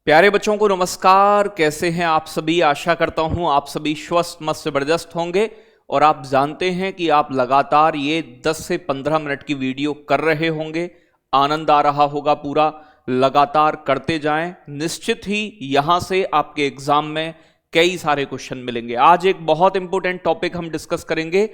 प्यारे बच्चों को नमस्कार। कैसे हैं आप सभी? आशा करता हूं आप सभी स्वस्थ मस्त जबरदस्त होंगे। और आप जानते हैं कि आप लगातार ये 10 से 15 मिनट की वीडियो कर रहे होंगे, आनंद आ रहा होगा पूरा। लगातार करते जाएं, निश्चित ही यहां से आपके एग्जाम में कई सारे क्वेश्चन मिलेंगे। आज एक बहुत इंपॉर्टेंट टॉपिक हम डिस्कस करेंगे,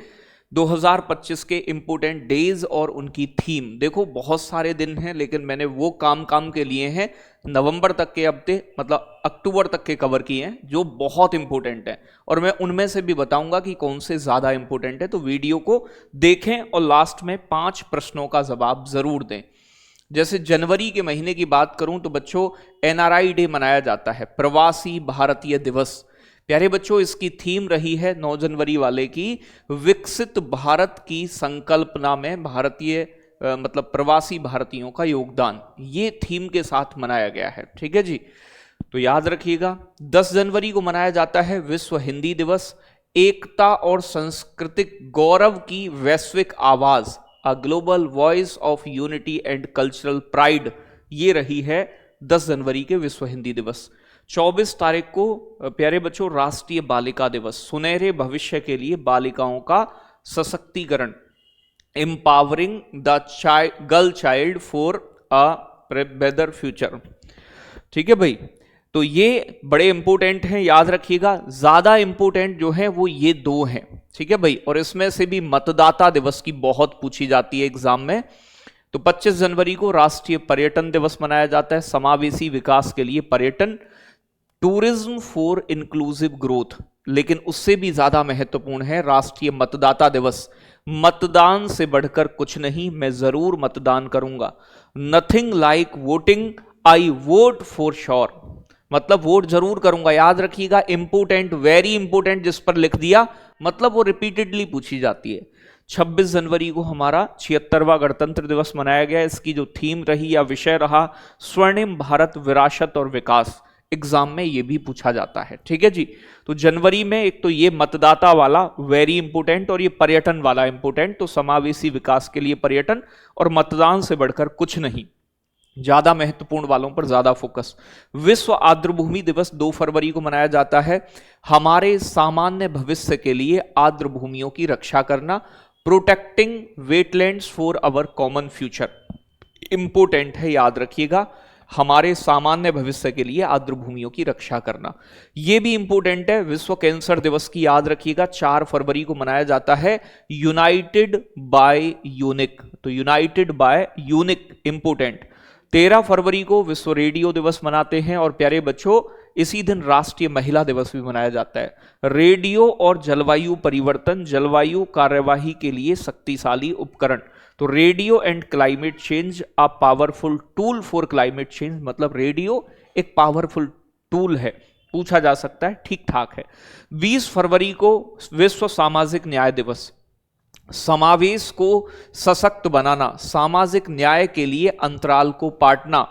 2025 के इंपॉर्टेंट डेज और उनकी थीम। देखो बहुत सारे दिन हैं, लेकिन मैंने वो काम के लिए हैं नवंबर तक के हफ्ते, मतलब अक्टूबर तक के कवर किए हैं जो बहुत इंपॉर्टेंट हैं। और मैं उनमें से भी बताऊंगा कि कौन से ज्यादा इंपॉर्टेंट है। तो वीडियो को देखें और लास्ट में 5 प्रश्नों का जवाब जरूर दें। जैसे जनवरी के महीने की बात करूं तो बच्चों एनआरआई डे मनाया जाता है, प्रवासी भारतीय दिवस। प्यारे बच्चों इसकी थीम रही है 9 जनवरी वाले की, विकसित भारत की संकल्पना में भारतीय मतलब प्रवासी भारतीयों का योगदान। ये थीम के साथ मनाया गया है, ठीक है जी। तो याद रखिएगा 10 जनवरी को मनाया जाता है विश्व हिंदी दिवस। एकता और सांस्कृतिक गौरव की वैश्विक आवाज, a global voice of unity and cultural pride, ये रही है 10 जनवरी के विश्व हिंदी दिवस। 24 तारीख को प्यारे बच्चों राष्ट्रीय बालिका दिवस, सुनहरे भविष्य के लिए बालिकाओं का सशक्तिकरण, empowering the girl child for a better future. ठीक है भाई, तो ये बड़े इंपॉर्टेंट हैं, याद रखिएगा। ज्यादा इंपॉर्टेंट जो है वो ये 2 हैं, ठीक है भाई। और इसमें से भी मतदाता दिवस की बहुत पूछी जाती है एग्जाम में। तो 25 जनवरी को राष्ट्रीय पर्यटन दिवस मनाया जाता है, समावेशी विकास के लिए पर्यटन, टूरिज्म फॉर इंक्लूसिव ग्रोथ। लेकिन उससे भी ज्यादा महत्वपूर्ण है राष्ट्रीय मतदाता दिवस। मतदान से बढ़कर कुछ नहीं, मैं जरूर मतदान करूंगा। Nothing like voting, I vote for sure, मतलब वोट जरूर करूंगा। याद रखिएगा, इंपोर्टेंट, वेरी इंपोर्टेंट, जिस पर लिख दिया मतलब वो रिपीटेडली पूछी जाती है। 26 जनवरी को हमारा 76वां गणतंत्र दिवस मनाया गया। इसकी जो थीम रही या विषय रहा, स्वर्णिम भारत, विरासत और विकास। एग्जाम में ये भी पूछा जाता है, ठीक है जी। तो जनवरी में एक तो ये मतदाता वाला वेरी इंपोर्टेंट, और ये पर्यटन वाला इंपोर्टेंट। तो समावेशी विकास के लिए पर्यटन और मतदान से बढ़कर कुछ नहीं, ज्यादा महत्वपूर्ण वालों पर ज्यादा फोकस। विश्व आर्द्रभूमि दिवस 2 फरवरी को मनाया जाता है। हमारे सामान्य भविष्य के लिए आर्द्र भूमियों की रक्षा करना, protecting wetlands for our common future, important है, याद रखिएगा। हमारे सामान्य भविष्य के लिए आर्द्र भूमियों की रक्षा करना, यह भी इंपोर्टेंट है। विश्व कैंसर दिवस की याद रखिएगा, 4 फरवरी को मनाया जाता है। यूनाइटेड बाय यूनिक, तो यूनाइटेड बाय यूनिक इंपोर्टेंट। 13 फरवरी को विश्व रेडियो दिवस मनाते हैं। और प्यारे बच्चों इसी दिन राष्ट्रीय महिला दिवस भी मनाया जाता है। रेडियो और जलवायु परिवर्तन, जलवायु कार्यवाही के लिए शक्तिशाली उपकरण। तो radio and climate change, a powerful tool for climate change, मतलब रेडियो एक पावरफुल टूल है, पूछा जा सकता है, ठीक ठाक है। 20 फरवरी को विश्व सामाजिक न्याय दिवस, समावेश को सशक्त बनाना, सामाजिक न्याय के लिए अंतराल को पाटना,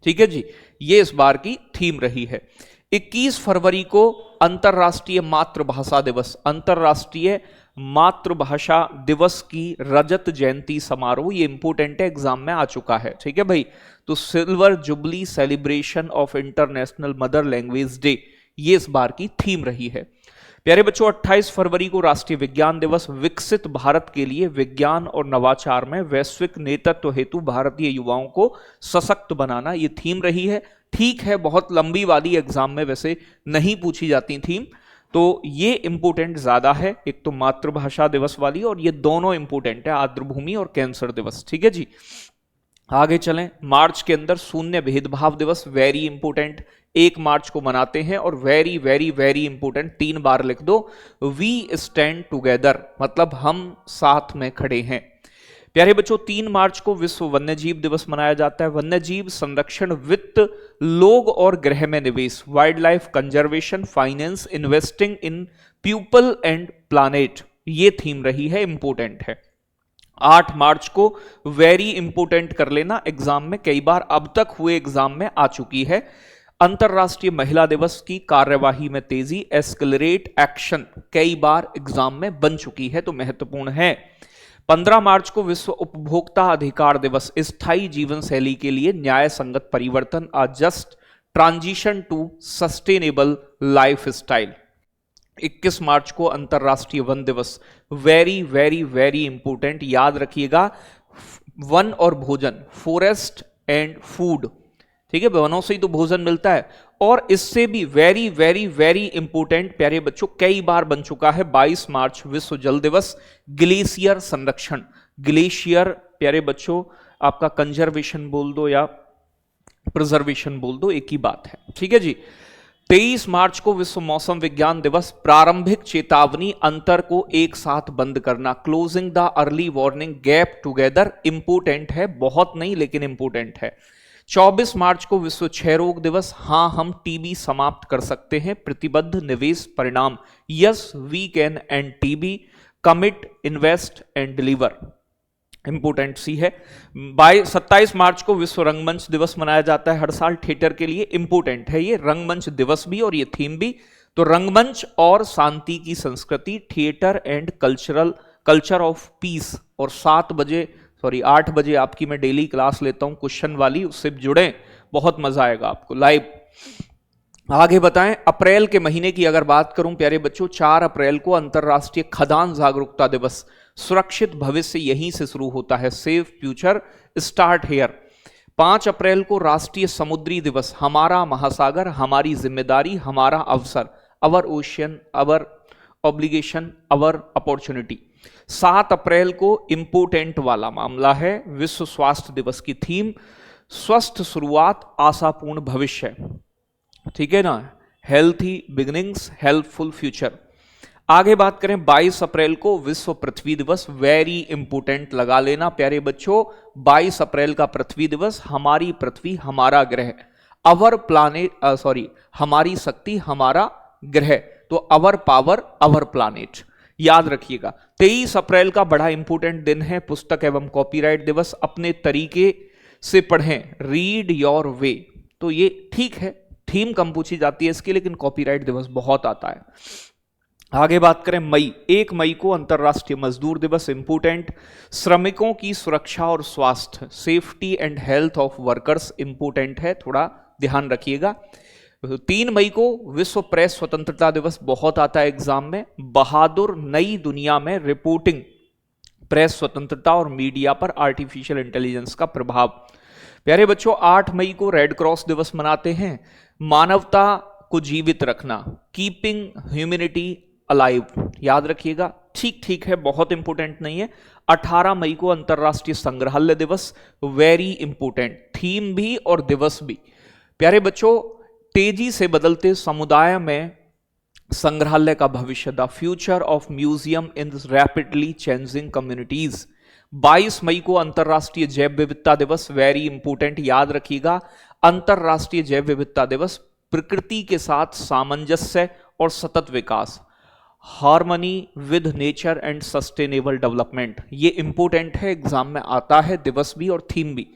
ठीक है जी, ये इस बार की थीम रही है। 21 फरवरी को अंतरराष्ट्रीय मातृभाषा दिवस, अंतरराष्ट्रीय मातृभाषा दिवस की रजत जयंती समारोह, ये इंपोर्टेंट है, एग्जाम में आ चुका है, ठीक है भाई। तो silver jubilee celebration of international mother language day, ये इस बार की थीम रही है। प्यारे बच्चों 28 फरवरी को राष्ट्रीय विज्ञान दिवस, विकसित भारत के लिए विज्ञान और नवाचार में वैश्विक नेतृत्व हेतु भारतीय युवाओं को सशक्त बनाना, ये थीम रही है। ठीक है, बहुत लंबी वाली एग्जाम में वैसे नहीं पूछी जाती थीम, तो ये इंपोर्टेंट ज्यादा है। एक तो मातृभाषा दिवस वाली, और ये दोनों इंपोर्टेंट है, आर्द्रभूमि और कैंसर दिवस, ठीक है जी। आगे चलें, मार्च के अंदर शून्य भेदभाव दिवस, वेरी इंपोर्टेंट, 1 मार्च को मनाते हैं। और वेरी वेरी वेरी इंपोर्टेंट, 3 बार लिख दो, वी स्टैंड टुगेदर, मतलब हम साथ में खड़े हैं। प्यारे बच्चों 3 मार्च को विश्व वन्यजीव दिवस मनाया जाता है। वन्यजीव संरक्षण, वित्त, लोग और ग्रह में निवेश, wild life conservation, finance, investing in people and planet, ये थीम रही है, इंपोर्टेंट है। 8 मार्च को वेरी इंपोर्टेंट कर लेना, एग्जाम में कई बार अब तक हुए एग्जाम में आ चुकी है। अंतरराष्ट्रीय महिला दिवस की कार्यवाही में तेजी, एस्केलरेट एक्शन, कई बार एग्जाम में बन चुकी है, तो महत्वपूर्ण है। 15 मार्च को विश्व उपभोक्ता अधिकार दिवस, स्थायी जीवन शैली के लिए न्याय संगत परिवर्तन, a just transition to sustainable life style. 21 मार्च को अंतरराष्ट्रीय वन दिवस, वेरी वेरी वेरी इंपॉर्टेंट, याद रखिएगा। वन और भोजन, फॉरेस्ट एंड फूड, ठीक है, वनों से ही तो भोजन मिलता है। और इससे भी वेरी वेरी वेरी इंपॉर्टेंट प्यारे बच्चों, कई बार बन चुका है, 22 मार्च विश्व जल दिवस, ग्लेशियर संरक्षण। ग्लेशियर प्यारे बच्चों आपका कंजर्वेशन बोल दो या प्रिजर्वेशन बोल दो, एक ही बात है, ठीक है जी। 23 मार्च को विश्व मौसम विज्ञान दिवस, प्रारंभिक चेतावनी अंतर को एक साथ बंद करना, closing the early warning gap together, important है, बहुत नहीं लेकिन इंपोर्टेंट है। 24 मार्च को विश्व क्षय रोग दिवस, हां हम टीबी समाप्त कर सकते हैं, प्रतिबद्ध निवेश परिणाम, yes we can and TB, commit invest and deliver, important सी है। 27 मार्च को विश्व रंगमंच दिवस मनाया जाता है हर साल थिएटर के लिए, इंपोर्टेंट है ये रंगमंच दिवस भी और ये थीम भी। तो रंगमंच और शांति की संस्कृति, theatre and culture of peace. और 8 बजे आपकी मैं डेली क्लास लेता हूं क्वेश्चन वाली, उससे जुड़े, बहुत मजा आएगा आपको लाइव। आगे बताएं, अप्रैल के महीने की अगर बात करूं प्यारे बच्चों, 4 अप्रैल को अंतरराष्ट्रीय खदान जागरूकता दिवस, सुरक्षित भविष्य यहीं से शुरू होता है, सेफ फ्यूचर स्टार्ट हेयर। 5 अप्रैल को राष्ट्रीय समुद्री दिवस, हमारा महासागर हमारी जिम्मेदारी हमारा अवसर, अवर ओशियन अवर ऑब्लिगेशन अवर अपॉर्चुनिटी। 7 अप्रैल को इंपोर्टेंट वाला मामला है, विश्व स्वास्थ्य दिवस की थीम, स्वस्थ शुरुआत आशापूर्ण भविष्य, ठीक है ना, हेल्थी बिगिनिंग्स हेल्पफुल फ्यूचर। आगे बात करें 22 अप्रैल को विश्व पृथ्वी दिवस, वेरी इंपोर्टेंट लगा लेना प्यारे बच्चों, 22 अप्रैल का पृथ्वी दिवस, हमारी पृथ्वी हमारा ग्रह, अवर प्लानेट हमारी शक्ति हमारा ग्रह, तो अवर पावर अवर प्लानेट, याद रखिएगा। 23 अप्रैल का बड़ा इंपोर्टेंट दिन है, पुस्तक एवं कॉपीराइट दिवस, अपने तरीके से पढ़ें, रीड योर वे। तो ये ठीक है, थीम कम पूछी जाती है इसकी, लेकिन कॉपीराइट दिवस बहुत आता है। आगे बात करें 1 मई को अंतरराष्ट्रीय मजदूर दिवस, इंपोर्टेंट, श्रमिकों की सुरक्षा और स्वास्थ्य, safety and health of workers, important है, थोड़ा ध्यान रखिएगा। 3 मई को विश्व प्रेस स्वतंत्रता दिवस, बहुत आता है एग्जाम में, बहादुर नई दुनिया में रिपोर्टिंग, प्रेस स्वतंत्रता और मीडिया पर आर्टिफिशियल इंटेलिजेंस का प्रभाव। प्यारे बच्चों 8 मई को रेड क्रॉस दिवस मनाते हैं, मानवता को जीवित रखना, कीपिंग ह्यूमैनिटी अलाइव, याद रखिएगा, ठीक है, बहुत इंपोर्टेंट नहीं है। 18 मई को अंतरराष्ट्रीय संग्रहालय दिवस, वेरी इंपोर्टेंट, थीम भी और दिवस भी। प्यारे बच्चों तेजी से बदलते समुदाय में संग्रहालय का भविष्य, the future of museum in rapidly changing communities. 22 मई को अंतरराष्ट्रीय जैव विविधता दिवस, वेरी इंपोर्टेंट, याद रखिएगा, अंतरराष्ट्रीय जैव विविधता दिवस, प्रकृति के साथ सामंजस्य और सतत विकास, harmony with nature and sustainable development, ये इंपोर्टेंट है, एग्जाम में आता है, दिवस भी और थीम भी।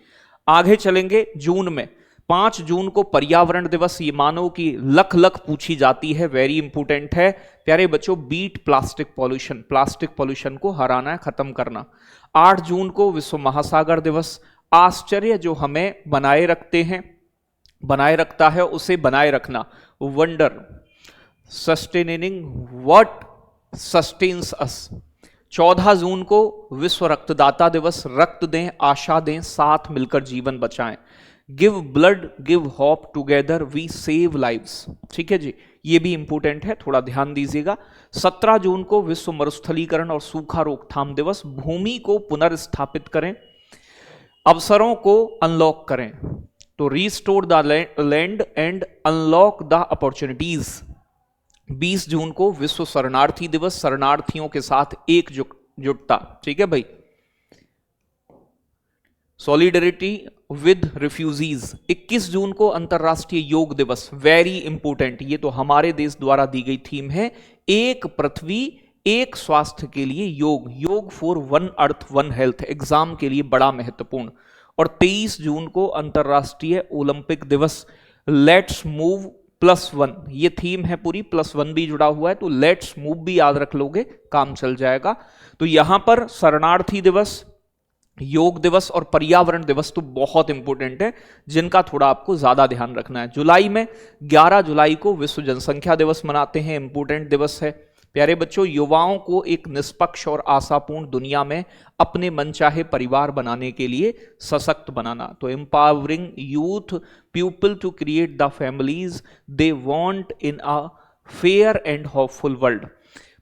आगे चलेंगे जून में, 5 जून को पर्यावरण दिवस, ये मानो कि लख पूछी जाती है, वेरी इंपोर्टेंट है प्यारे बच्चों, बीट प्लास्टिक पॉल्यूशन को हराना है, खत्म करना। 8 जून को विश्व महासागर दिवस, आश्चर्य जो हमें बनाए रखता है उसे बनाए रखना, वंडर सस्टेनिंग व्हाट सस्टेन्स अस। 14 जून को विश्व रक्तदाता दिवस, रक्त दें आशा दें साथ मिलकर जीवन बचाएं, give blood give hope together we save lives, ठीक है जी, ये भी इंपोर्टेंट है, थोड़ा ध्यान दीजिएगा। 17 जून को विश्व मरुस्थलीकरण और सूखा रोकथाम दिवस, भूमि को पुनर्स्थापित करें, अवसरों को अनलॉक करें, तो restore the land and unlock the opportunities. 20 जून को विश्व शरणार्थी दिवस, शरणार्थियों के साथ एकजुटता, ठीक है भाई, सॉलिडरिटी विद रिफ्यूजीज। 21 जून को अंतरराष्ट्रीय योग दिवस, वेरी इंपोर्टेंट, ये तो हमारे देश द्वारा दी गई थीम है, एक पृथ्वी एक स्वास्थ्य के लिए योग for one earth one health, exam के लिए बड़ा महत्वपूर्ण। और 23 जून को अंतरराष्ट्रीय ओलंपिक दिवस, लेट्स मूव +1, ये थीम है पूरी, +1 भी जुड़ा हुआ है, तो लेट्स मूव भी याद रख लोगे, काम चल जाएगा। तो यहां पर शरणार्थी दिवस, योग दिवस और पर्यावरण दिवस तो बहुत इंपॉर्टेंट है, जिनका थोड़ा आपको ज्यादा ध्यान रखना है। जुलाई में 11 जुलाई को विश्व जनसंख्या दिवस मनाते हैं, इंपॉर्टेंट दिवस है। प्यारे बच्चों, युवाओं को एक निष्पक्ष और आशापूर्ण दुनिया में अपने मनचाहे परिवार बनाने के लिए सशक्त बनाना, तो empowering youth people to create the families they want in a fair and hopeful world.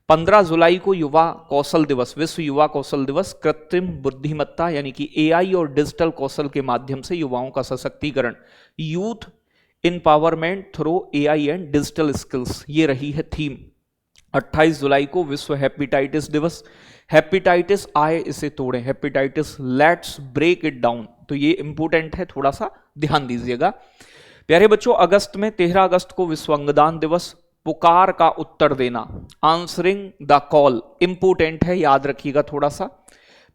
15 जुलाई को युवा कौशल दिवस, विश्व युवा कौशल दिवस, कृत्रिम बुद्धिमत्ता यानी कि एआई और डिजिटल कौशल के माध्यम से युवाओं का सशक्तिकरण, youth empowerment through AI and digital skills, ये रही है थीम। 28 जुलाई को विश्व हेपेटाइटिस दिवस, हेपेटाइटिस आए इसे तोड़ें, hepatitis let's break it down, तो ये इंपॉर्टेंट है, थोड़ा सा ध्यान दीजिएगा। प्यारे बच्चों, अगस्त में 13 अगस्त को विश्व अंगदान दिवस, पुकार का उत्तर देना, आंसरिंग द कॉल, इंपॉर्टेंट है, याद रखिएगा थोड़ा सा।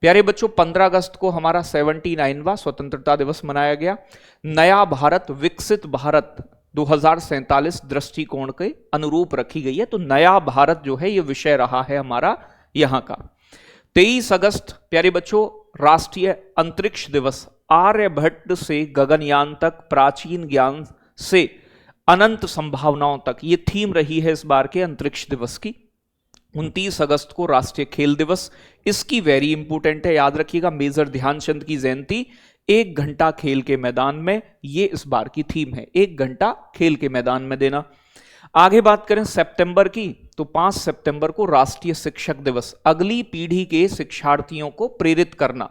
प्यारे बच्चों, 15 अगस्त को हमारा 79वां स्वतंत्रता दिवस मनाया गया। नया भारत विकसित भारत 2047 दृष्टिकोण के अनुरूप रखी गई है, तो नया भारत जो है ये विषय रहा है हमारा यहाँ का। 23 अगस्त प्यारे बच्चों, राष्ट्रीय अंतरिक्ष दिवस, आर्यभट्ट से गगनयान तक, प्राचीन ज्ञान से अनंत संभावनाओं तक, ये थीम रही है इस बार के अंतरिक्ष दिवस की। 29 अगस्त को राष्ट्रीय खेल दिवस, इसकी वेरी इंपॉर्टेंट है, याद रखिएगा, मेजर ध्यानचंद की जयंती, 1 घंटा खेल के मैदान में, ये इस बार की थीम है, 1 घंटा खेल के मैदान में देना। आगे बात करें सितंबर की, तो 5 सितंबर को राष्ट्रीय शिक्षक दिवस, अगली पीढ़ी के शिक्षार्थियों को प्रेरित करना,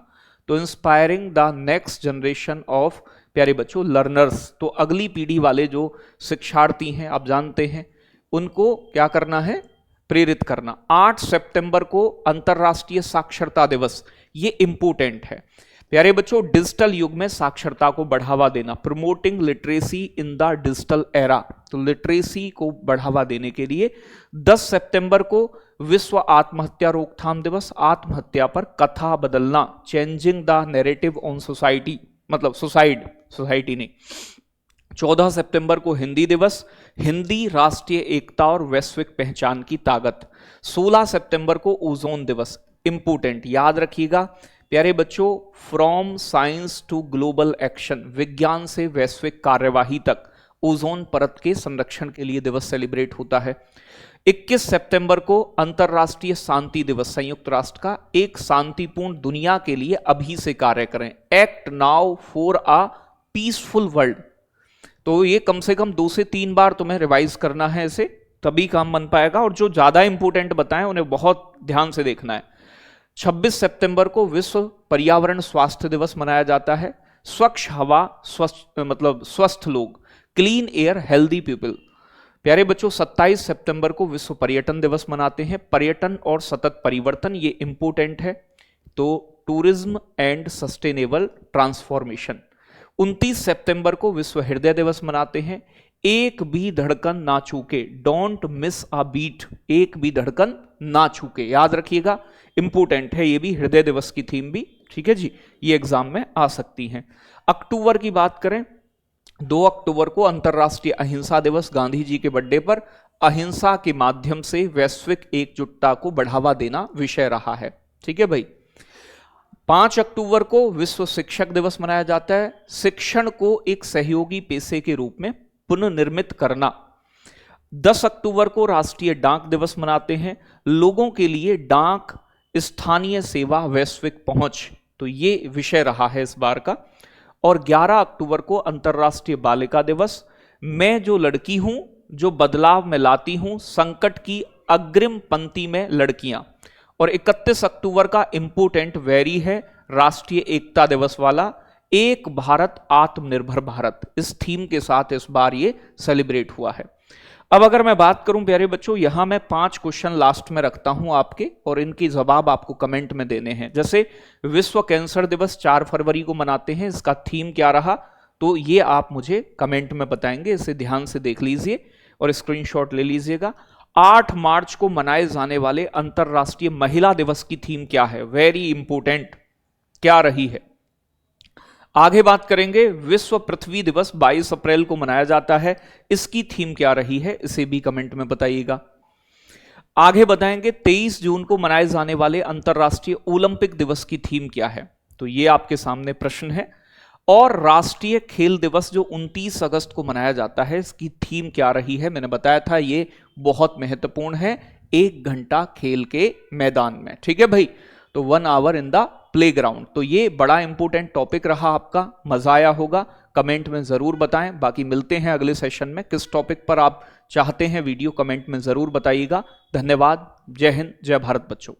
तो inspiring the next generation of प्यारे बच्चों लर्नर्स, तो अगली पीढ़ी वाले जो शिक्षार्थी हैं आप जानते हैं उनको क्या करना है, प्रेरित करना। 8 सितंबर को अंतरराष्ट्रीय साक्षरता दिवस, ये इंपॉर्टेंट है प्यारे बच्चों, डिजिटल युग में साक्षरता को बढ़ावा देना, promoting literacy in the digital era, तो लिटरेसी को बढ़ावा देने के लिए। 10 सितंबर को विश्व आत्महत्या रोकथाम दिवस, आत्महत्या पर कथा बदलना, changing the narrative on society, मतलब सोसाइटी नहीं। 14 सितंबर को हिंदी दिवस, हिंदी राष्ट्रीय एकता और वैश्विक पहचान की ताकत। 16 सितंबर को ओजोन दिवस, इंपॉर्टेंट, याद रखिएगा प्यारे बच्चों, from science to global action, विज्ञान से वैश्विक कार्यवाही तक ओजोन परत के संरक्षण के लिए दिवस सेलिब्रेट होता है। 21 सितंबर को अंतरराष्ट्रीय शांति दिवस, संयुक्त राष्ट्र का, एक शांतिपूर्ण दुनिया के लिए अभी से कार्य करें, act now for a peaceful world, तो ये कम से कम 2 से 3 बार तुम्हें रिवाइज करना है, इसे तभी काम बन पाएगा, और जो ज्यादा इंपॉर्टेंट बताएं उन्हें बहुत ध्यान से देखना है। 26 सितंबर को विश्व पर्यावरण स्वास्थ्य दिवस मनाया जाता है, स्वच्छ हवा स्वस्थ लोग, क्लीन एयर हेल्दी पीपल। प्यारे बच्चों, 27 सितंबर को विश्व पर्यटन दिवस मनाते हैं, पर्यटन और सतत परिवर्तन, ये इंपॉर्टेंट है, तो टूरिज्म एंड सस्टेनेबल ट्रांसफॉर्मेशन। 29 सितंबर को विश्व हृदय दिवस मनाते हैं, एक भी धड़कन ना चूके, डोंट मिस अ बीट, एक भी धड़कन ना चूके, याद रखिएगा, इंपॉर्टेंट है ये भी, हृदय दिवस की थीम भी, ठीक है जी, ये एग्जाम में आ सकती हैं। अक्टूबर की बात करें, 2 अक्टूबर को अंतरराष्ट्रीय अहिंसा दिवस, गांधी जी के बर्थडे पर अहिंसा के माध्यम से वैश्विक एकजुटता को बढ़ावा देना विषय रहा है, ठीक है भाई। 5 अक्टूबर को विश्व शिक्षक दिवस मनाया जाता है, शिक्षण को एक सहयोगी पेशे के रूप में पुनर्निर्मित करना। 10 अक्टूबर को राष्ट्रीय डाक दिवस मनाते हैं, लोगों के लिए डाक, स्थानीय सेवा, वैश्विक पहुंच, तो ये विषय रहा है इस बार का। और 11 अक्टूबर को अंतरराष्ट्रीय बालिका दिवस, मैं जो लड़की हूं जो बदलाव में लाती हूं, संकट की अग्रिम पंक्ति में लड़कियां। और 31 अक्टूबर का इंपोर्टेंट वेरी है राष्ट्रीय एकता दिवस वाला, एक भारत आत्मनिर्भर भारत, इस थीम के साथ इस बार ये सेलिब्रेट हुआ है। अब अगर मैं बात करूं प्यारे बच्चों, यहां मैं 5 क्वेश्चन लास्ट में रखता हूं आपके, और इनके जवाब आपको कमेंट में देने हैं। जैसे विश्व कैंसर दिवस 4 फरवरी को मनाते हैं, इसका थीम क्या रहा, तो ये आप मुझे कमेंट में बताएंगे, इसे ध्यान से देख लीजिए और स्क्रीनशॉट ले लीजिएगा। 8 मार्च को मनाए जाने वाले अंतरराष्ट्रीय महिला दिवस की थीम क्या है, वेरी इंपोर्टेंट, क्या रही है। आगे बात करेंगे, विश्व पृथ्वी दिवस 22 अप्रैल को मनाया जाता है, इसकी थीम क्या रही है, इसे भी कमेंट में बताइएगा। आगे बताएंगे 23 जून को मनाए जाने वाले अंतरराष्ट्रीय ओलंपिक दिवस की थीम क्या है, तो ये आपके सामने प्रश्न है। और राष्ट्रीय खेल दिवस जो 29 अगस्त को मनाया जाता है, इसकी थीम क्या रही है? मैंने बताया था ये बहुत महत्वपूर्ण है, 1 घंटा खेल के मैदान में। ठीक है भाई, तो 1 आवर इन द प्लेग्राउंड। तो ये बड़ा इंपॉर्टेंट टॉपिक रहा आपका, मजा आया होगा, कमेंट में जरूर बताएं। बाकी मिलते हैं अगले सेशन में, किस टॉपिक पर आप चाहते हैं वीडियो कमेंट में जरूर बताइएगा। धन्यवाद, जय हिंद, जय भारत बच्चों।